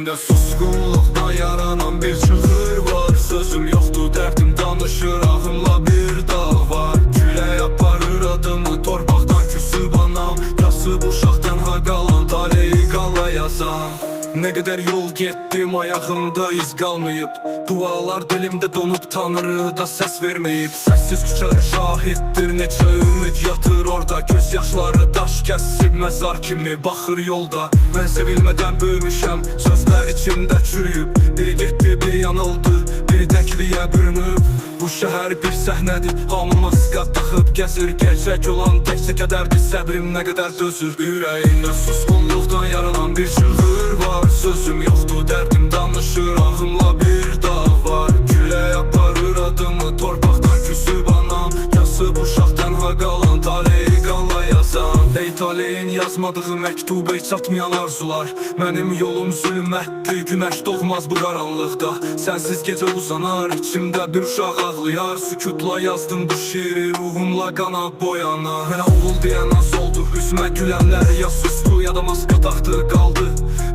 Ürəyimdə susqunluqda yaranan bir çığır var. Sözüm yoxdur, dərdim danışır, ağımla bir dağ var. Külək aparır adımı, torpaqdan küsüb anam. Kasıb uşaqdan ha qalan, taleyi qanla yazan. Ne qədər yol getdim, ayağımda iz qalmayıb. Dualar dilimdə donub, Tanrı da səs verməyib. Səssiz küçələr şahiddir, neçə ümid yatır orada. Göz yaşları daş kəsib, məzar kimi baxır yolda. Mən sevilmədən böyümüşəm, sözlər içimdə çürüyüb. Biri getdi, biri yanıldı, biri təkliyə bürünüb. Bu şəhər bir səhnədir, hamımız qat taxıb gəzir. Gerçək olan təkcə kədərdir, səbrim nə qədər dözür. Ürəyimdə susqunluqdan yaranan bir çığır var. Sözüm yoxdur, dərdim danışır, ağımla bir dağ var. Külək aparır adımı, torpaqdan küsüb anam. Kasıb uşaqdan ha qalan, taleyi qanla yazan. Ey taleyin yazmadığı məktub, ey çatmayan arzular. Mənim yolum zülmətdir, günəş doğmaz bu qaranlıqda. Sənsiz gecə uzanar, içimdə bir uşaq ağlayar. Sükutla yazdım bu şiiri, ruhumla qana boyana. Mənə oğul deyən az oldu, üzmə gülənlər ya sustu, ya da maska taxtı qaldı.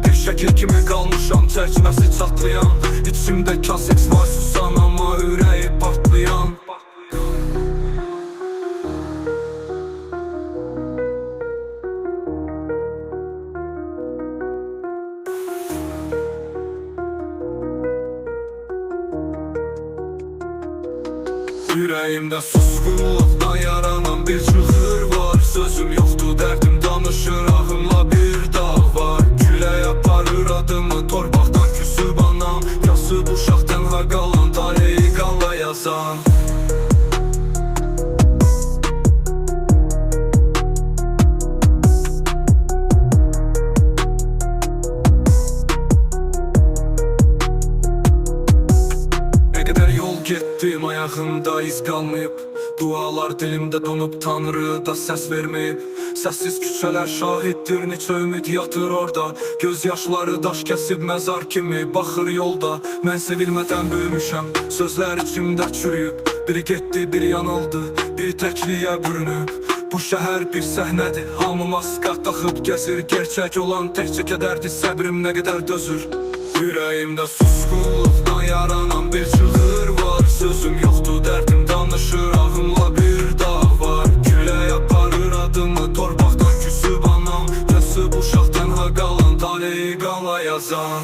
Bir şəkil kimi qalmışam, çərçivəsi çatlayan. İçimdə kaseks var susan, amma ürəyi partlayan. Ürəyimdə susqunluqdan yaranan bir çığır var. Sözüm yoxdur, dərdim danışır, ağımla bir dağ var. Külək aparır adımı, torpaqdan küsüb anam. Kasıb uşaqdan ha qalan, taleyi qanla yazan. Getdim, ayağımda iz qalmayıb. Dualar dilimdə donub, Tanrı da səs verməyib. Səssiz küçələr şahiddir, neçə ümid yatır orada. Göz yaşları daş kəsib, məzar kimi baxır yolda. Mən sevilmədən böyümüşəm, sözlər içimdə çürüyüb. Biri getdi, biri yanıldı, biri təkliyə bürünüb. Bu şəhər bir səhnədir, hamı maska taxıb gəzir. Gerçək olan təkcə kədərdir, səbrim nə qədər dözür. Ürəyimdə susqunluqdan yaranan bir çığır var. Sözüm yoxdur, dərdim danışır, ağımla bir dağ var. Külək aparır adımı, torpaqdan küsüb anam. Kasıb uşaqdan ha qalan, taleyi qanla yazan.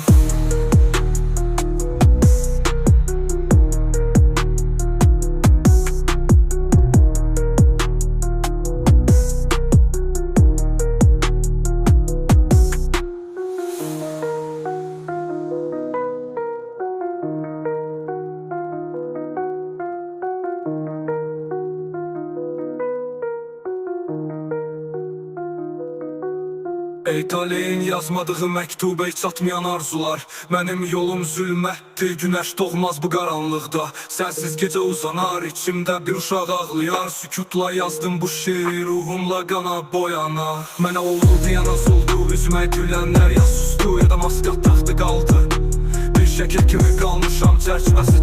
Ey taleyin yazmadığı məktub, ey çatmayan arzular. Mənim yolum zülmətdir, günəş doğmaz bu qaranlıqda. Sənsiz gecə uzanar, içimdə bir uşaq ağlayar. Sükutla yazdım bu şiiri, ruhumla qana boyana. Mənə oğul deyən az oldu, üzmə gülənlər ya sustu, ya da maska taxtı qaldı. Bir şəkil kimi qalmışam, çərçivəsi